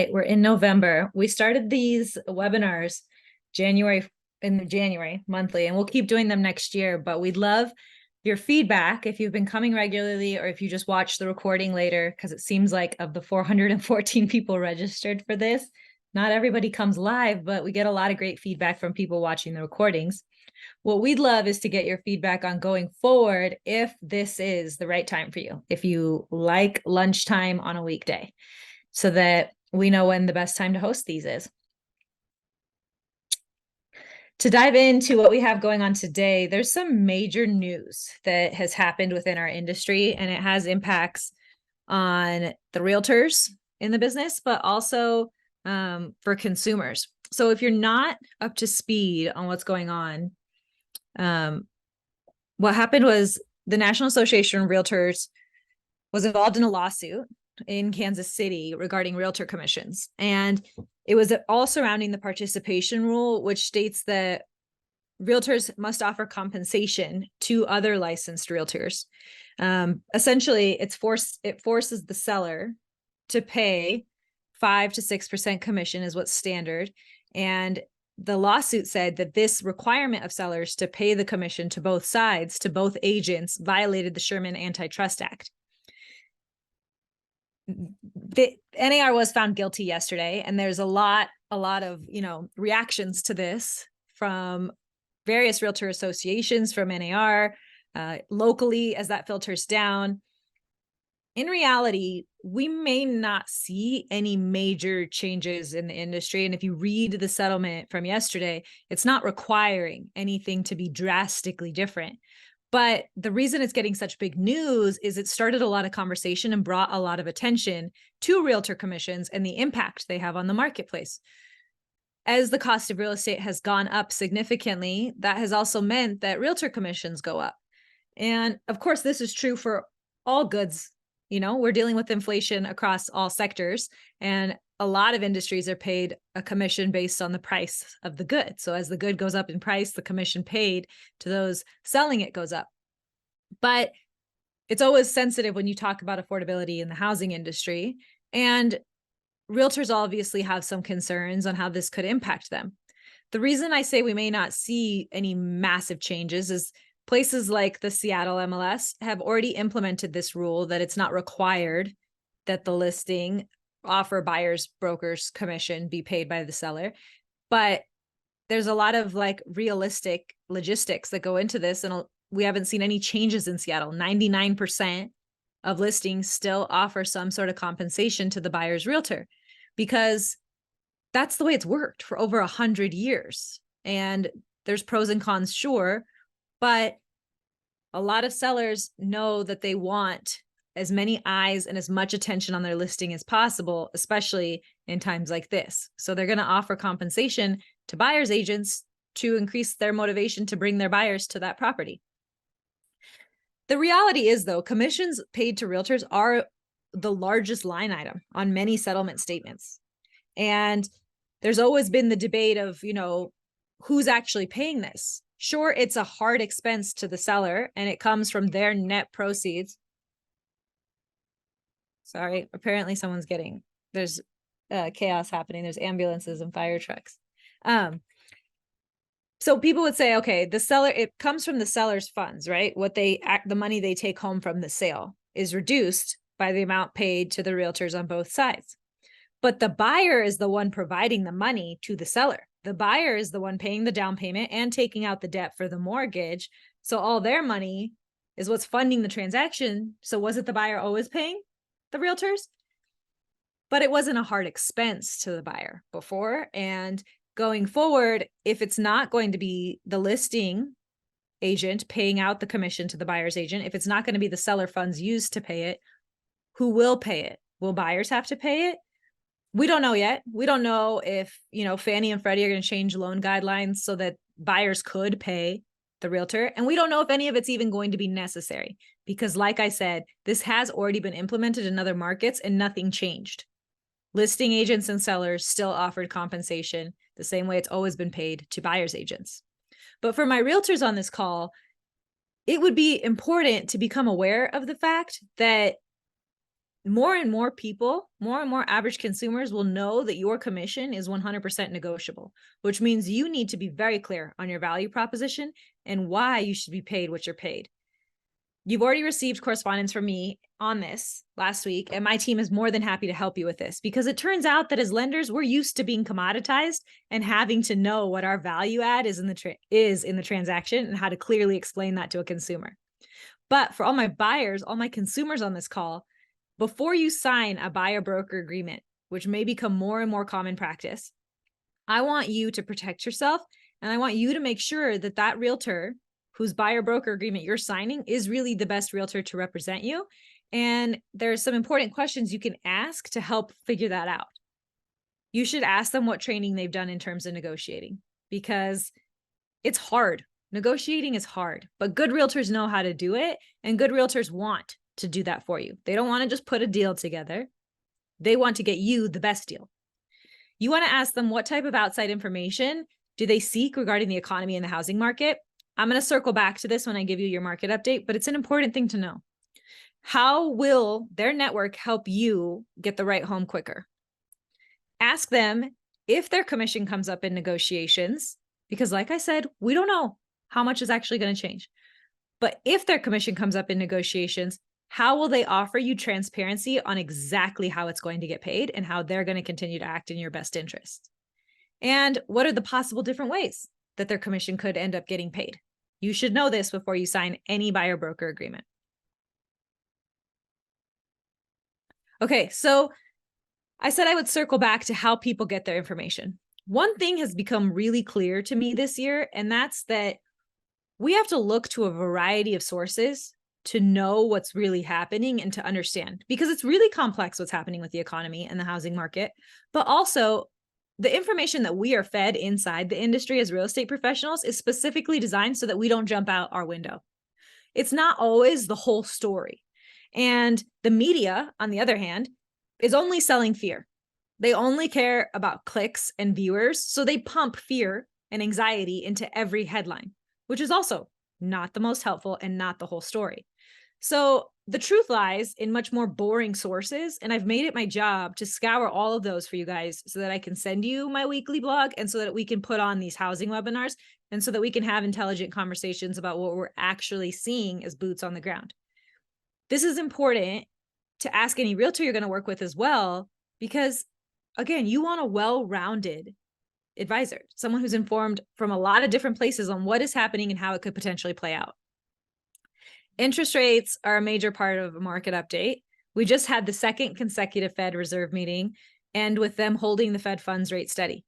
right, we're in November. We started these webinars January in January monthly, and we'll keep doing them next year. But we'd love your feedback if you've been coming regularly or if you just watch the recording later, because it seems like of the 414 people registered for this, not everybody comes live, but we get a lot of great feedback from people watching the recordings. What we'd love is to get your feedback on going forward if this is the right time for you, if you like lunchtime on a weekday, so that we know when the best time to host these is. To dive into what we have going on today, there's some major news that has happened within our industry, and it has impacts on the realtors in the business, but also for consumers. So if you're not up to speed on what's going on, what happened was the National Association of Realtors was involved in a lawsuit in Kansas City regarding realtor commissions. And it was all surrounding the participation rule, which states that realtors must offer compensation to other licensed realtors. Essentially, it forces the seller to pay 5 to 6% commission is what's standard. And the lawsuit said that this requirement of sellers to pay the commission to both sides, to both agents, violated the Sherman Antitrust Act. The NAR was found guilty yesterday, and there's a lot of reactions to this from various realtor associations, from NAR, locally as that filters down. In reality, we may not see any major changes in the industry. And if you read the settlement from yesterday, it's not requiring anything to be drastically different. But the reason it's getting such big news is it started a lot of conversation and brought a lot of attention to realtor commissions and the impact they have on the marketplace. As the cost of real estate has gone up significantly, that has also meant that realtor commissions go up. And of course, this is true for all goods. We're dealing with inflation across all sectors, and a lot of industries are paid a commission based on the price of the good. So as the good goes up in price, the commission paid to those selling it goes up. But it's always sensitive when you talk about affordability in the housing industry. And realtors obviously have some concerns on how this could impact them. The reason I say we may not see any massive changes is places like the Seattle MLS have already implemented this rule that it's not required that the listing offer buyers brokers commission be paid by the seller. But there's a lot of realistic logistics that go into this, and we haven't seen any changes in Seattle. 99% of listings still offer some sort of compensation to the buyer's realtor, because that's the way it's worked for over 100 years. And there's pros and cons, sure, but a lot of sellers know that they want as many eyes and as much attention on their listing as possible, especially in times like this. So they're going to offer compensation to buyer's agents to increase their motivation to bring their buyers to that property. The reality is, though, commissions paid to realtors are the largest line item on many settlement statements. And there's always been the debate of, who's actually paying this. Sure, it's a hard expense to the seller, and it comes from their net proceeds. Sorry, apparently there's chaos happening. There's ambulances and fire trucks. So people would say, okay, it comes from the seller's funds, right? The money they take home from the sale is reduced by the amount paid to the realtors on both sides. But the buyer is the one providing the money to the seller. The buyer is the one paying the down payment and taking out the debt for the mortgage. So all their money is what's funding the transaction. So was it the buyer always paying the realtors? But it wasn't a hard expense to the buyer before. And going forward, if it's not going to be the listing agent paying out the commission to the buyer's agent, if it's not going to be the seller funds used to pay it, who will pay it? Will buyers have to pay it? We don't know yet. We don't know if, Fannie and Freddie are going to change loan guidelines so that buyers could pay the realtor. And we don't know if any of it's even going to be necessary, because like I said, this has already been implemented in other markets and nothing changed. Listing agents and sellers still offered compensation the same way it's always been paid to buyer's agents. But for my realtors on this call, it would be important to become aware of the fact that more and more people, more and more average consumers will know that your commission is 100% negotiable, which means you need to be very clear on your value proposition and why you should be paid what you're paid. You've already received correspondence from me on this last week, and my team is more than happy to help you with this, because it turns out that as lenders, we're used to being commoditized and having to know what our value add is in the transaction and how to clearly explain that to a consumer. But for all my buyers, all my consumers on this call, before you sign a buyer broker agreement, which may become more and more common practice, I want you to protect yourself, and I want you to make sure that that realtor whose buyer broker agreement you're signing is really the best realtor to represent you. And there's some important questions you can ask to help figure that out. You should ask them what training they've done in terms of negotiating, because it's hard. Negotiating is hard, but good realtors know how to do it, and good realtors want to do that for you. They don't want to just put a deal together. They want to get you the best deal. You want to ask them what type of outside information do they seek regarding the economy and the housing market. I'm going to circle back to this when I give you your market update, but it's an important thing to know. How will their network help you get the right home quicker? Ask them if their commission comes up in negotiations, because like I said, we don't know how much is actually going to change. But if their commission comes up in negotiations, how will they offer you transparency on exactly how it's going to get paid and how they're going to continue to act in your best interest? And what are the possible different ways that their commission could end up getting paid? You should know this before you sign any buyer broker agreement. Okay, so I said I would circle back to how people get their information. One thing has become really clear to me this year, and that's that we have to look to a variety of sources to know what's really happening and to understand, because it's really complex what's happening with the economy and the housing market, but also the information that we are fed inside the industry as real estate professionals is specifically designed so that we don't jump out our window. It's not always the whole story. And the media, on the other hand, is only selling fear. They only care about clicks and viewers, so they pump fear and anxiety into every headline, which is also not the most helpful and not the whole story. So the truth lies in much more boring sources, and I've made it my job to scour all of those for you guys so that I can send you my weekly blog, and so that we can put on these housing webinars, and so that we can have intelligent conversations about what we're actually seeing as boots on the ground. This is important to ask any realtor you're going to work with as well, because again, you want a well-rounded advisor, someone who's informed from a lot of different places on what is happening and how it could potentially play out. Interest rates are a major part of a market update. We just had the second consecutive Fed Reserve meeting, and with them holding the Fed funds rate steady.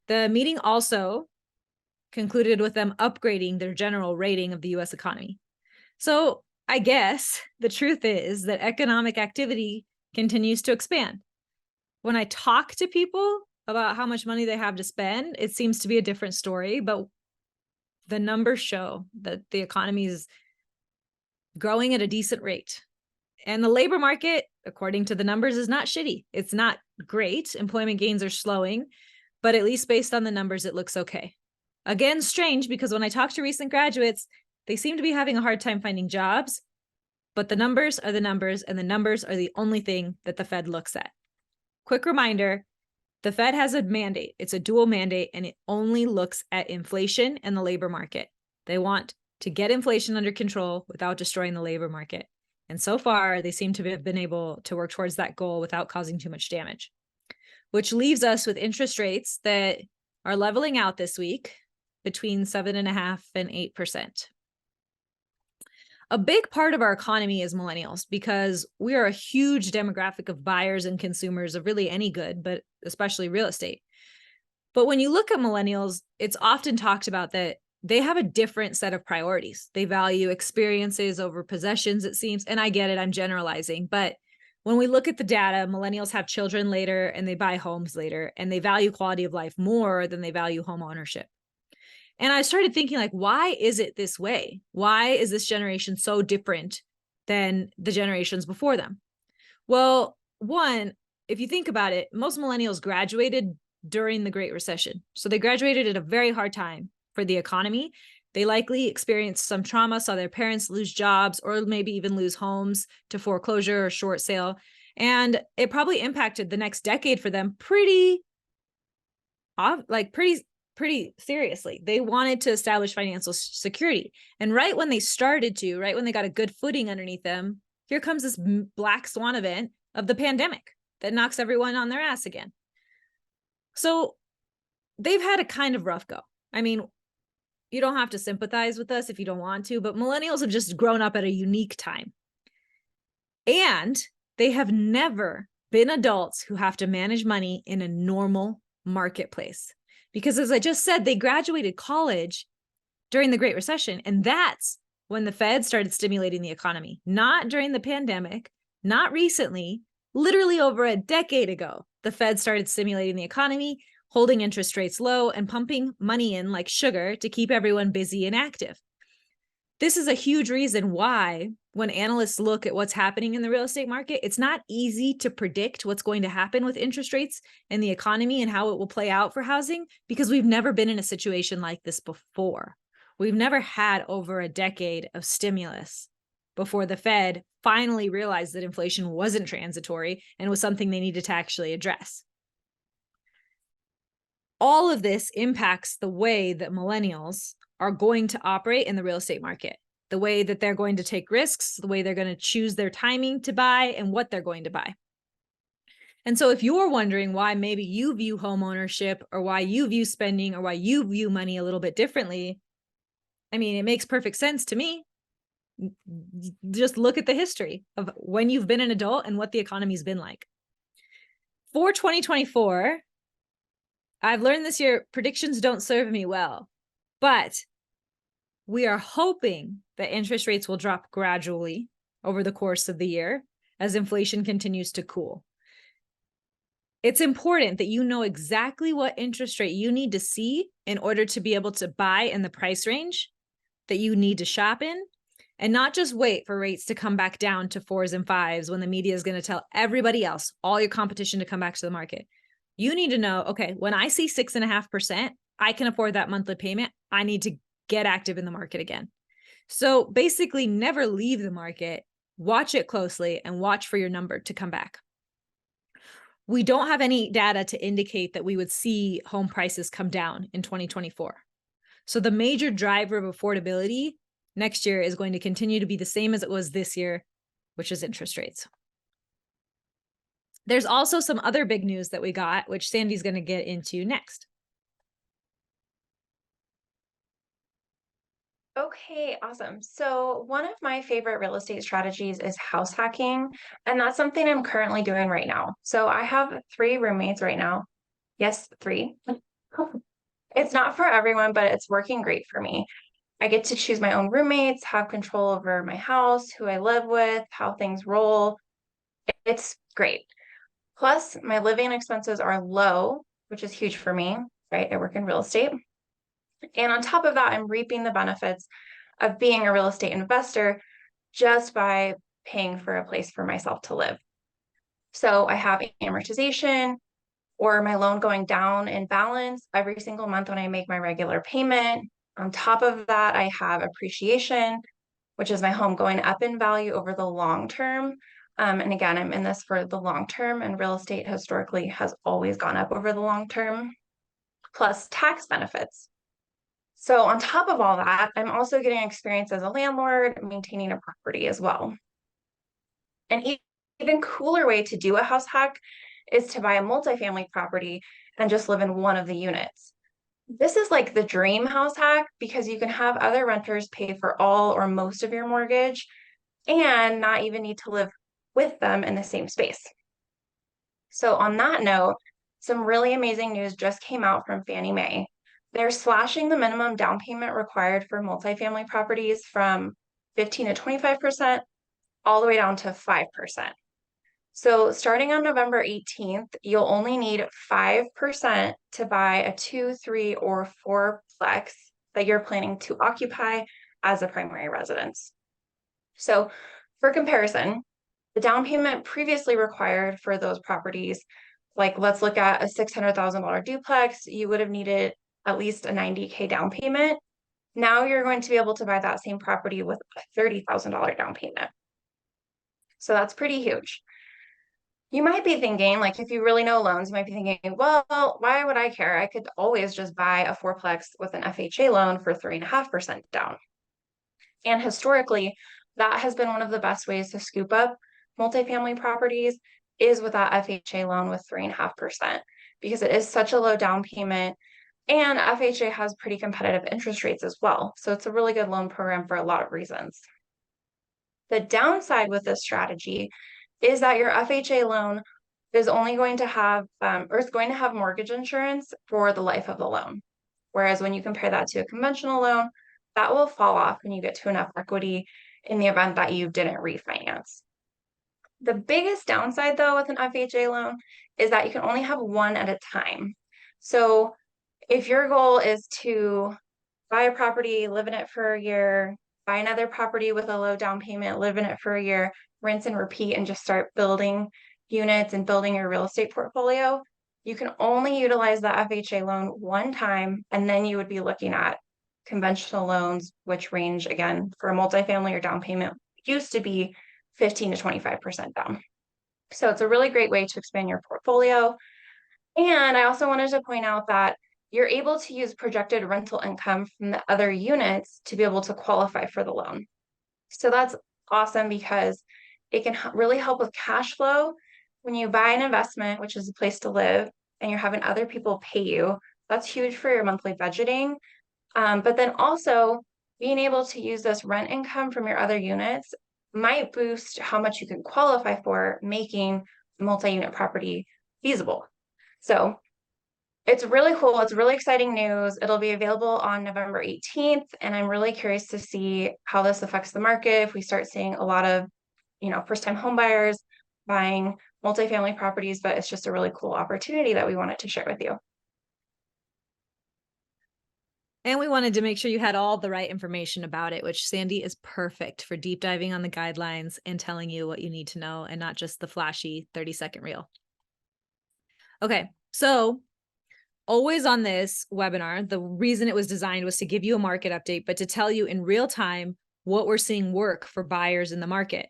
The meeting also concluded with them upgrading their general rating of the US economy. So I guess the truth is that economic activity continues to expand. When I talk to people about how much money they have to spend, it seems to be a different story, but the numbers show that the economy is growing at a decent rate. And the labor market, according to the numbers, is not shitty. It's not great. Employment gains are slowing, but at least based on the numbers, it looks okay. Again, strange, because when I talk to recent graduates, they seem to be having a hard time finding jobs, but the numbers are the numbers, and the numbers are the only thing that the Fed looks at. Quick reminder, the Fed has a mandate. It's a dual mandate, and it only looks at inflation and the labor market. They want to get inflation under control without destroying the labor market. And so far, they seem to have been able to work towards that goal without causing too much damage, which leaves us with interest rates that are leveling out this week between 7.5% and 8%. A big part of our economy is millennials, because we are a huge demographic of buyers and consumers of really any good, but especially real estate. But when you look at millennials, it's often talked about that they have a different set of priorities. They value experiences over possessions, it seems. And I get it, I'm generalizing. But when we look at the data, millennials have children later and they buy homes later, and they value quality of life more than they value home ownership. And I started thinking, like, why is it this way? Why is this generation so different than the generations before them? Well, one, if you think about it, most millennials graduated during the Great Recession. So they graduated at a very hard time for the economy. They likely experienced some trauma, saw their parents lose jobs, or maybe even lose homes to foreclosure or short sale. And it probably impacted the next decade for them pretty seriously. They wanted to establish financial security. And right when they got a good footing underneath them, here comes this black swan event of the pandemic that knocks everyone on their ass again. So they've had a kind of rough go. I mean, you don't have to sympathize with us if you don't want to, but millennials have just grown up at a unique time. And they have never been adults who have to manage money in a normal marketplace. Because as I just said, they graduated college during the Great Recession, and that's when the Fed started stimulating the economy, not during the pandemic, not recently, literally over a decade ago. The Fed started stimulating the economy, holding interest rates low and pumping money in like sugar to keep everyone busy and active. This is a huge reason why when analysts look at what's happening in the real estate market, it's not easy to predict what's going to happen with interest rates and the economy and how it will play out for housing, because we've never been in a situation like this before. We've never had over a decade of stimulus before the Fed finally realized that inflation wasn't transitory and was something they needed to actually address. All of this impacts the way that millennials are going to operate in the real estate market, the way that they're going to take risks, the way they're going to choose their timing to buy and what they're going to buy. And so if you're wondering why maybe you view home ownership or why you view spending or why you view money a little bit differently, I mean, it makes perfect sense to me. Just look at the history of when you've been an adult and what the economy's been like. For 2024, I've learned this year, predictions don't serve me well, but we are hoping that interest rates will drop gradually over the course of the year as inflation continues to cool. It's important that you know exactly what interest rate you need to see in order to be able to buy in the price range that you need to shop in, and not just wait for rates to come back down to 4s and 5s when the media is going to tell everybody else, all your competition, to come back to the market. You need to know, okay, when I see 6.5%, I can afford that monthly payment. I need to get active in the market again. So basically never leave the market, watch it closely and watch for your number to come back. We don't have any data to indicate that we would see home prices come down in 2024. So the major driver of affordability next year is going to continue to be the same as it was this year, which is interest rates. There's also some other big news that we got, which Sandy's going to get into next. Okay, awesome. So one of my favorite real estate strategies is house hacking, and that's something I'm currently doing right now. So I have 3 roommates right now. Yes, 3. It's not for everyone, but it's working great for me. I get to choose my own roommates, have control over my house, who I live with, how things roll. It's great. Plus, my living expenses are low, which is huge for me, right? I work in real estate. And on top of that, I'm reaping the benefits of being a real estate investor just by paying for a place for myself to live. So I have amortization or my loan going down in balance every single month when I make my regular payment. On top of that, I have appreciation, which is my home going up in value over the long term. And again, I'm in this for the long term, and real estate historically has always gone up over the long term, plus tax benefits. So on top of all that, I'm also getting experience as a landlord, maintaining a property as well. An even cooler way to do a house hack is to buy a multifamily property and just live in one of the units. This is like the dream house hack because you can have other renters pay for all or most of your mortgage and not even need to live with them in the same space. So on that note, some really amazing news just came out from Fannie Mae. They're slashing the minimum down payment required for multifamily properties from 15 to 25% all the way down to 5%. So starting on November 18th, you'll only need 5% to buy a 2, 3, or 4-plex that you're planning to occupy as a primary residence. So for comparison, the down payment previously required for those properties, like let's look at a $600,000 duplex, you would have needed at least a $90K down payment. Now you're going to be able to buy that same property with a $30,000 down payment. So that's pretty huge. You might be thinking, like, if you really know loans, you might be thinking, well, why would I care? I could always just buy a fourplex with an FHA loan for 3.5% down. And historically, that has been one of the best ways to scoop up multifamily properties is with that FHA loan with 3.5%, because it is such a low down payment. And FHA has pretty competitive interest rates as well. So it's a really good loan program for a lot of reasons. The downside with this strategy is that your FHA loan is only going to have, or is going to have mortgage insurance for the life of the loan. Whereas when you compare that to a conventional loan, that will fall off when you get to enough equity in the event that you didn't refinance. The biggest downside, though, with an FHA loan is that you can only have one at a time. So if your goal is to buy a property, live in it for a year, buy another property with a low down payment, live in it for a year, rinse and repeat, and just start building units and building your real estate portfolio, you can only utilize the FHA loan one time, and then you would be looking at conventional loans, which range again for a multifamily or down payment used to be 15 to 25% down. So it's a really great way to expand your portfolio. And I also wanted to point out that you're able to use projected rental income from the other units to be able to qualify for the loan. So that's awesome because it can really help with cash flow when you buy an investment, which is a place to live, and you're having other people pay you. That's huge for your monthly budgeting. But then also being able to use this rent income from your other units might boost how much you can qualify for, making multi-unit property feasible. So it's really cool. It's really exciting news. It'll be available on November 18th, and I'm really curious to see how this affects the market. If we start seeing a lot of, first-time home buyers buying multifamily properties, but it's just a really cool opportunity that we wanted to share with you. And we wanted to make sure you had all the right information about it, which Sandy is perfect for deep diving on the guidelines and telling you what you need to know and not just the flashy 30-second reel. Okay, so always on this webinar, the reason it was designed was to give you a market update, but to tell you in real time what we're seeing work for buyers in the market.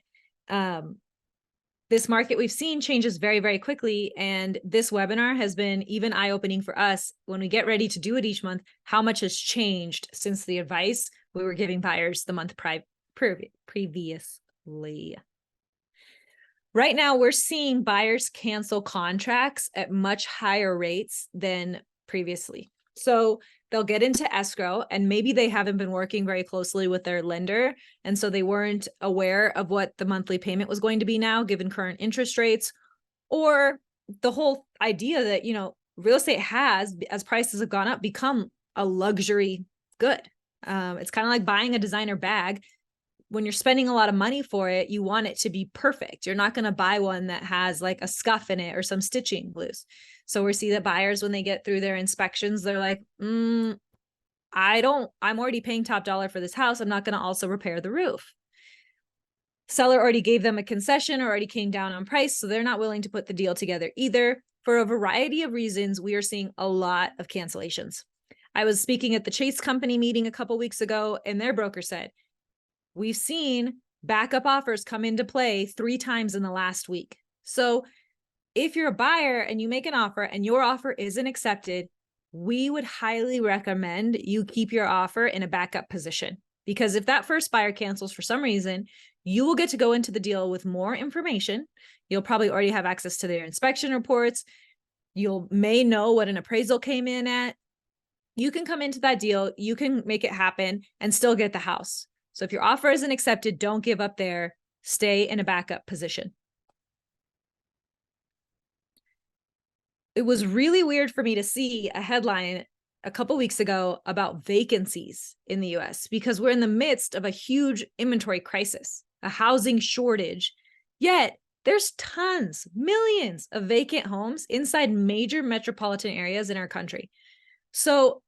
This market we've seen changes very, very quickly. And this webinar has been even eye-opening for us when we get ready to do it each month, how much has changed since the advice we were giving buyers the month previously. Right now, we're seeing buyers cancel contracts at much higher rates than previously. So they'll get into escrow and maybe they haven't been working very closely with their lender. And so they weren't aware of what the monthly payment was going to be now, given current interest rates, or the whole idea that, real estate has, as prices have gone up, become a luxury good. It's kind of like buying a designer bag. When you're spending a lot of money for it, you want it to be perfect. You're not going to buy one that has like a scuff in it or some stitching loose. So we see that buyers, when they get through their inspections, they're like, I'm already paying top dollar for this house. I'm not going to also repair the roof. Seller already gave them a concession or already came down on price, so they're not willing to put the deal together either. For a variety of reasons, we are seeing a lot of cancellations. I was speaking at the Chase Company meeting a couple weeks ago, and their broker said, we've seen backup offers come into play 3 times in the last week. So if you're a buyer and you make an offer and your offer isn't accepted, we would highly recommend you keep your offer in a backup position. Because if that first buyer cancels for some reason, you will get to go into the deal with more information. You'll probably already have access to their inspection reports. You may know what an appraisal came in at. You can come into that deal, you can make it happen and still get the house. So if your offer isn't accepted, don't give up there. Stay in a backup position. It was really weird for me to see a headline a couple weeks ago about vacancies in the US because we're in the midst of a huge inventory crisis, a housing shortage. Yet there's tons, millions of vacant homes inside major metropolitan areas in our country. So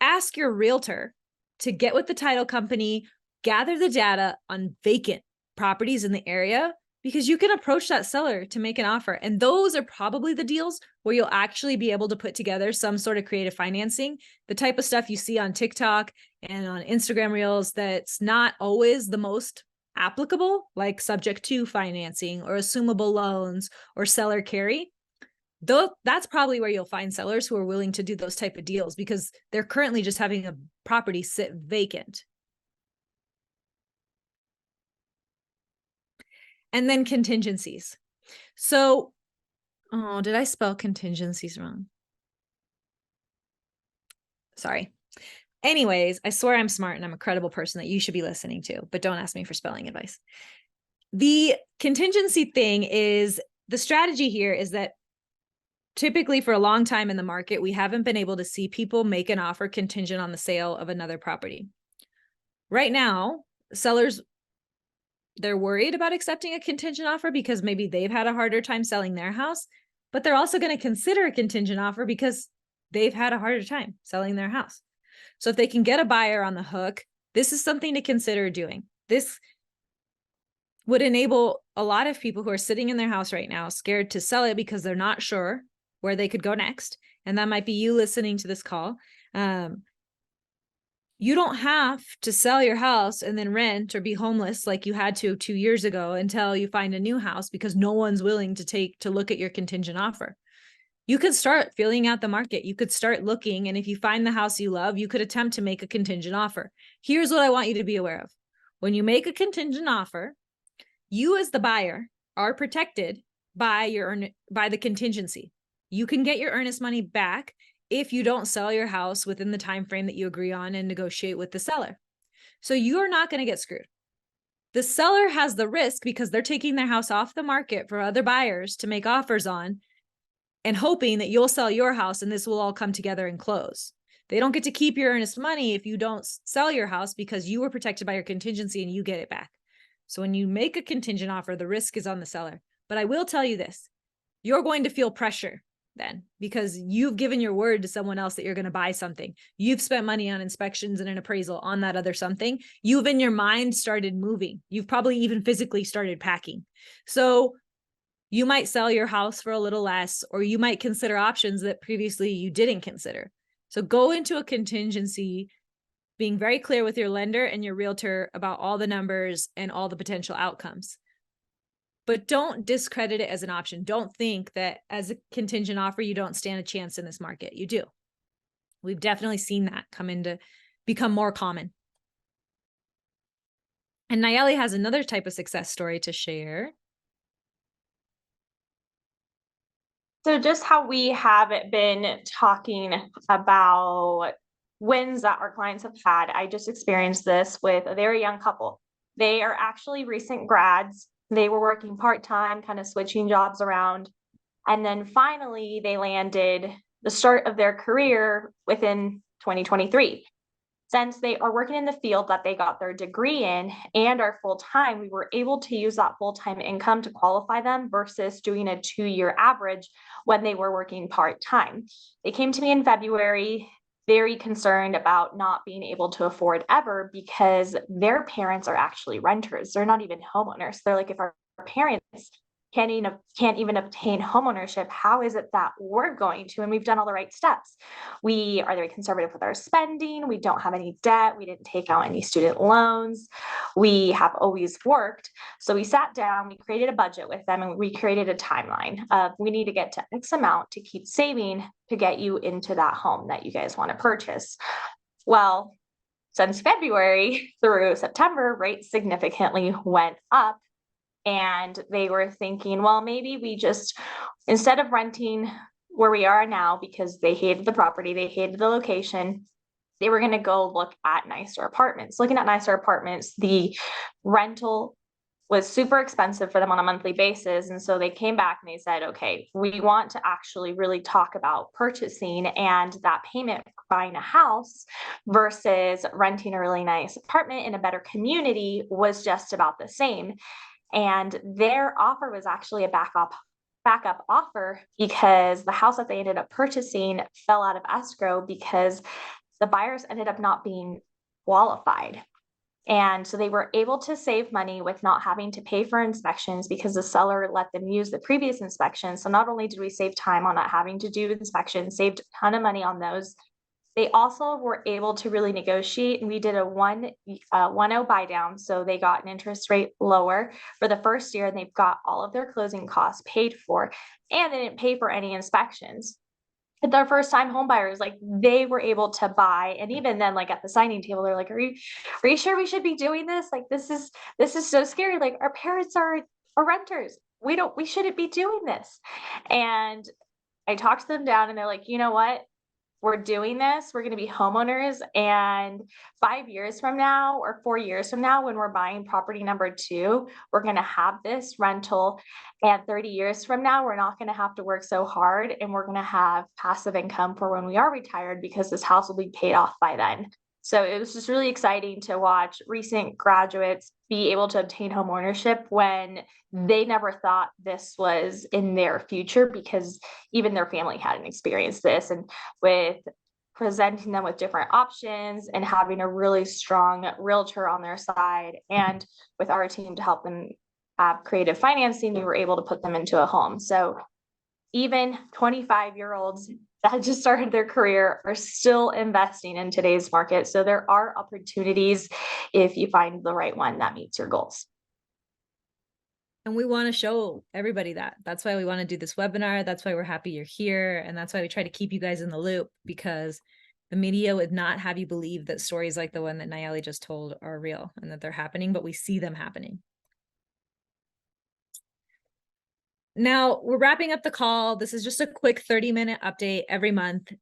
ask your realtor to get with the title company, gather the data on vacant properties in the area, because you can approach that seller to make an offer. And those are probably the deals where you'll actually be able to put together some sort of creative financing, the type of stuff you see on TikTok and on Instagram Reels that's not always the most applicable, like subject to financing or assumable loans or seller carry, though that's probably where you'll find sellers who are willing to do those type of deals because they're currently just having a property sit vacant. And then contingencies. So, oh, did I spell contingencies wrong? Sorry. Anyways, I swear I'm smart and I'm a credible person that you should be listening to, but don't ask me for spelling advice. The contingency thing is the strategy here is that typically for a long time in the market, we haven't been able to see people make an offer contingent on the sale of another property. Right now, sellers, they're worried about accepting a contingent offer because maybe they've had a harder time selling their house, but they're also going to consider a contingent offer because they've had a harder time selling their house. So if they can get a buyer on the hook, this is something to consider doing. This would enable a lot of people who are sitting in their house right now, scared to sell it because they're not sure where they could go next. And that might be you listening to this call. You don't have to sell your house and then rent or be homeless like you had to 2 years ago until you find a new house because no one's willing to look at your contingent offer. You could start feeling out the market. You could start looking. And if you find the house you love, you could attempt to make a contingent offer. Here's what I want you to be aware of. When you make a contingent offer, you as the buyer are protected by the contingency. You can get your earnest money back if you don't sell your house within the time frame that you agree on and negotiate with the seller. So you're not going to get screwed. The seller has the risk because they're taking their house off the market for other buyers to make offers on and hoping that you'll sell your house and this will all come together and close. They don't get to keep your earnest money if you don't sell your house because you were protected by your contingency and you get it back. So when you make a contingent offer, the risk is on the seller. But I will tell you this, you're going to feel pressure then because you've given your word to someone else that you're going to buy something. You've spent money on inspections and an appraisal on that other something. You've in your mind started moving. You've probably even physically started packing. So you might sell your house for a little less, or you might consider options that previously you didn't consider. So go into a contingency being very clear with your lender and your realtor about all the numbers and all the potential outcomes. But don't discredit it as an option. Don't think that as a contingent offer, you don't stand a chance in this market. You do. We've definitely seen that become more common. And Nayeli has another type of success story to share. So just how we have been talking about wins that our clients have had, I just experienced this with a very young couple. They are actually recent grads. They were working part-time, kind of switching jobs around. And then finally, they landed the start of their career within 2023. Since they are working in the field that they got their degree in and are full-time, we were able to use that full-time income to qualify them versus doing a 2-year average when they were working part-time. They came to me in February, very concerned about not being able to afford ever because their parents are actually renters. They're not even homeowners. They're like, if our parents can't even obtain homeownership, how is it that we're going to? And we've done all the right steps. We are very conservative with our spending. We don't have any debt. We didn't take out any student loans. We have always worked. So we sat down, we created a budget with them, and we created a timeline of we need to get to X amount to keep saving to get you into that home that you guys want to purchase. Well, since February through September, rates significantly went up. And they were thinking, well, maybe we just, instead of renting where we are now, because they hated the property, they hated the location, they were going to go look at nicer apartments. Looking at nicer apartments, the rental was super expensive for them on a monthly basis. And so they came back and they said, okay, we want to actually really talk about purchasing and that payment for buying a house versus renting a really nice apartment in a better community was just about the same. And their offer was actually a backup offer because the house that they ended up purchasing fell out of escrow because the buyers ended up not being qualified. And so they were able to save money with not having to pay for inspections because the seller let them use the previous inspection. So not only did we save time on not having to do inspections, saved a ton of money on those, They also were able to really negotiate, and we did a 1.0 buy down. So they got an interest rate lower for the first year, and they've got all of their closing costs paid for, and they didn't pay for any inspections. But their first time home buyers, like they were able to buy, and even then, like at the signing table, they're like, are you sure we should be doing this? Like, this is so scary. Like, our parents are renters. We shouldn't be doing this. And I talked them down, and they're like, you know what? We're doing this. We're going to be homeowners. And 5 years from now or 4 years from now, when we're buying property number 2, we're going to have this rental. And 30 years from now, we're not going to have to work so hard, and we're going to have passive income for when we are retired, because this house will be paid off by then. So it was just really exciting to watch recent graduates be able to obtain home ownership when they never thought this was in their future, because even their family hadn't experienced this. And with presenting them with different options and having a really strong realtor on their side, and with our team to help them have creative financing, we were able to put them into a home. So even 25-year-olds that just started their career are still investing in today's market. So there are opportunities if you find the right one that meets your goals. And we want to show everybody that. That's why we want to do this webinar. That's why we're happy you're here. And that's why we try to keep you guys in the loop, because the media would not have you believe that stories like the one that Nayeli just told are real and that they're happening, but we see them happening. Now we're wrapping up the call. This is just a quick 30-minute update every month.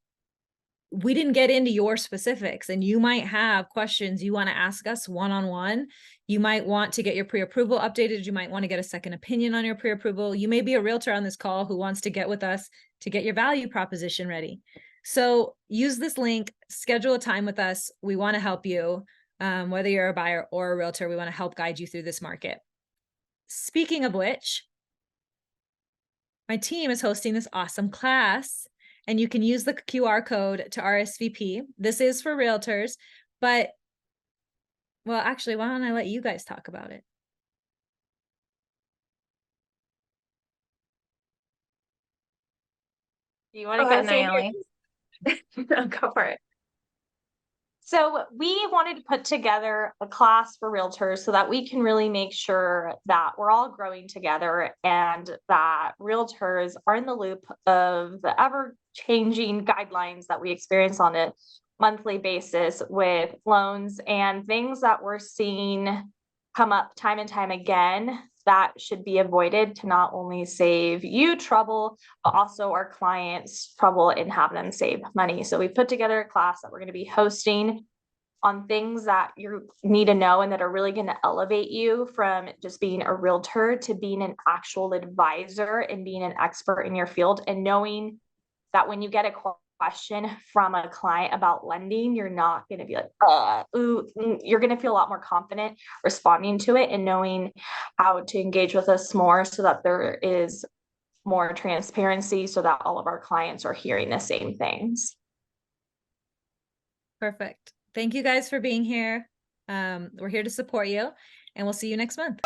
We didn't get into your specifics, and you might have questions you want to ask us one-on-one. You might want to get your pre-approval updated. You might want to get a second opinion on your pre-approval. You may be a realtor on this call who wants to get with us to get your value proposition ready. So use this link, schedule a time with us. We want to help you. Whether you're a buyer or a realtor, we want to help guide you through this market. Speaking of which, my team is hosting this awesome class, and you can use the QR code to RSVP. This is for realtors, but, well, actually, why don't I let you guys talk about it? Do you want to Go go, ahead, Sandy? Nayeli. Go for it. So we wanted to put together a class for realtors so that we can really make sure that we're all growing together, and that realtors are in the loop of the ever-changing guidelines that we experience on a monthly basis with loans and things that we're seeing come up time and time again that should be avoided, to not only save you trouble, but also our clients trouble and have them save money. So we put together a class that we're going to be hosting on things that you need to know and that are really going to elevate you from just being a realtor to being an actual advisor and being an expert in your field, and knowing that when you get a question from a client about lending, you're not going to be like, you're going to feel a lot more confident responding to it and knowing how to engage with us more, so that there is more transparency, so that all of our clients are hearing the same things. Perfect. Thank you guys for being here. We're here to support you, and we'll see you next month.